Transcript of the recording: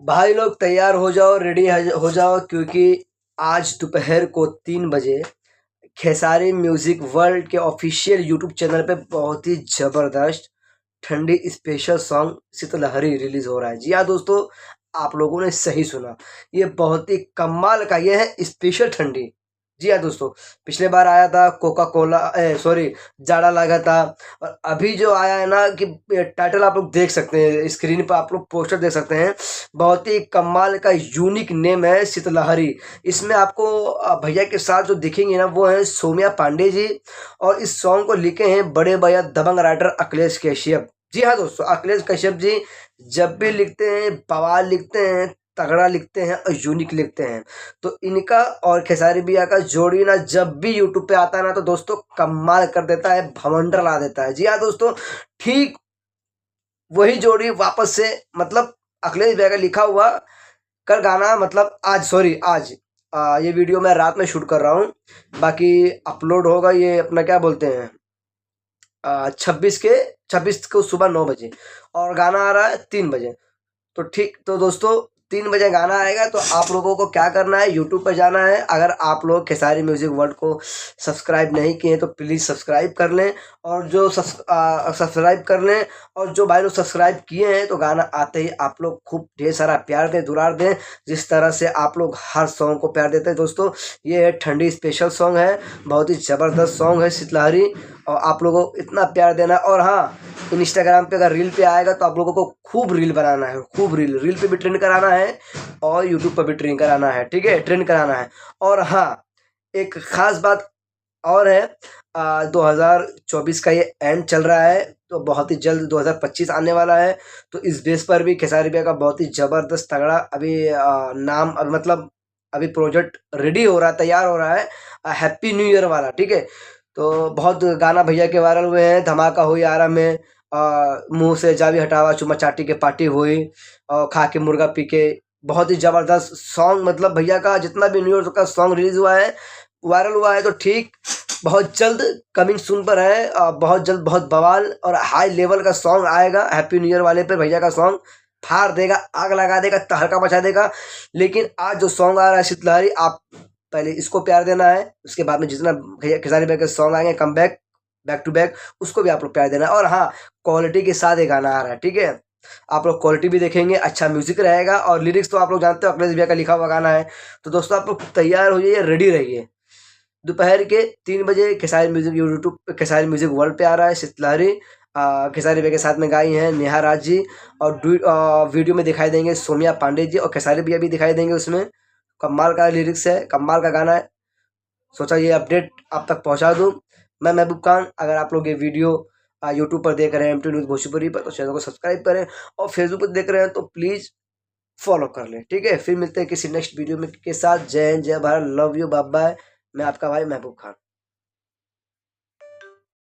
भाई लोग तैयार हो जाओ, रेडी हो जाओ, क्योंकि आज दोपहर को 3 बजे खेसारी म्यूजिक वर्ल्ड के ऑफिशियल यूट्यूब चैनल पे बहुत ही जबरदस्त ठंडी स्पेशल सॉन्ग शीतलहरी रिलीज हो रहा है। जी हाँ दोस्तों, आप लोगों ने सही सुना। ये बहुत ही कमाल का ये है स्पेशल ठंडी। जी हाँ दोस्तों, पिछले बार आया था कोका कोला, सॉरी, जाड़ा लगा था। और अभी जो आया है ना कि टाइटल आप लोग देख सकते हैं, स्क्रीन पर आप लोग पोस्टर देख सकते हैं। बहुत ही कमाल का यूनिक नेम है शीतलहरी। इसमें आपको भैया के साथ जो दिखेंगे ना वो है सौम्या पांडे जी। और इस सॉन्ग को लिखे हैं बड़े भैया दबंग राइटर अखिलेश कश्यप। जी हाँ दोस्तों, अखिलेश कश्यप जी जब भी लिखते हैं बवाल लिखते हैं, तगड़ा लिखते हैं और यूनिक लिखते हैं। तो इनका और खेसारी भैया का जोड़ी ना जब भी यूट्यूब पे आता है ना तो दोस्तों कमाल कर देता है, भवंडर ला देता है। जी हाँ दोस्तों, ठीक वही जोड़ी वापस से, मतलब अखिलेश भैया का लिखा हुआ कल गाना, मतलब आज, सॉरी आज, ये वीडियो मैं रात में शूट कर रहा हूँ। बाकी अपलोड होगा ये अपना क्या बोलते हैं 26 को सुबह 9 बजे, और गाना आ रहा है 3 बजे। तो ठीक, तो दोस्तों 3 बजे गाना आएगा तो आप लोगों को क्या करना है, यूट्यूब पर जाना है। अगर आप लोग खेसारी म्यूजिक वर्ल्ड को सब्सक्राइब नहीं किए हैं तो प्लीज़ सब्सक्राइब कर लें, और जो सब्सक्राइब कर लें, और जो भाई लोग सब्सक्राइब किए हैं तो गाना आते ही आप लोग खूब ढेर सारा प्यार दें, दुलार दें, जिस तरह से आप लोग हर सॉन्ग को प्यार देते हैं। दोस्तों ये है ठंडी स्पेशल सॉन्ग है, बहुत ही ज़बरदस्त सॉन्ग है शीतलहरी, और आप लोगों को इतना प्यार देना है। और हाँ, इंस्टाग्राम पे अगर रील पे आएगा तो आप लोगों को खूब रील बनाना है, खूब रील पे भी ट्रेंड कराना है, और यूट्यूब पर भी ट्रेंड कराना है, ठीक है, ट्रेंड कराना है। और हाँ, एक खास बात और है, 2024 का ये एंड चल रहा है, तो बहुत ही जल्द 2025 आने वाला है। तो इस बेस पर भी खेसारी भैया का बहुत ही ज़बरदस्त तगड़ा अभी नाम, अभी मतलब अभी प्रोजेक्ट रेडी हो रहा है, तैयार हो रहा है, हैप्पी न्यू ईयर वाला, ठीक है। तो बहुत गाना भैया के वायरल हुए हैं, धमाका हुई आरा में, मुंह से जावी हटावा चुमा चाटी के पार्टी हुई, और खा के मुर्गा पी के, बहुत ही ज़बरदस्त सॉन्ग। मतलब भैया का जितना भी न्यू ईयर का सॉन्ग रिलीज हुआ है, वायरल हुआ है, तो ठीक बहुत जल्द कमिंग सून पर है, बहुत जल्द बहुत बवाल और हाई लेवल का सॉन्ग आएगा। हैप्पी न्यू ईयर वाले पे भैया का सॉन्ग फाड़ देगा, आग लगा देगा, तहलका मचा देगा। लेकिन आज जो सॉन्ग आ रहा है शीतलहरी, आप पहले इसको प्यार देना है, उसके बाद में जितना खेसारी भैया के सॉन्ग आएंगे come back, back to back, उसको भी आप लोग प्यार देना है। और हाँ, क्वालिटी के साथ ये गाना आ रहा है, ठीक है। आप लोग क्वालिटी भी देखेंगे, अच्छा म्यूजिक रहेगा, और लिरिक्स तो आप लोग जानते हो अखिलेश भैया का लिखा हुआ गाना है। तो दोस्तों आप लोग तैयार हो जाइए, रेडी रहिए। दोपहर के 3 बजे खेसारी म्यूजिक यूट्यूब पे खेसारी म्यूजिक वर्ल्ड पे आ रहा है शीतलहरी। खेसारी भैया के साथ में गाई हैं नेहा राज जी, और वीडियो में दिखाई देंगे सौम्या पांडे जी, और खेसारी भैया भी दिखाई देंगे उसमें। कमाल का लिरिक्स है, कमाल का गाना है। सोचा ये अपडेट आप तक पहुंचा दूं। मैं महबूब खान, अगर आप लोग ये वीडियो यूट्यूब पर देख रहे हैं MT न्यूज़ भोजपुरी पर, तो चैनल को सब्सक्राइब करें, और फेसबुक पर देख रहे हैं तो प्लीज़ फॉलो कर लें, ठीक है। फिर मिलते हैं किसी नेक्स्ट वीडियो में के साथ। जय हिंद, जय Bharat, love you, bye bye. मैं आपका भाई महबूब खान।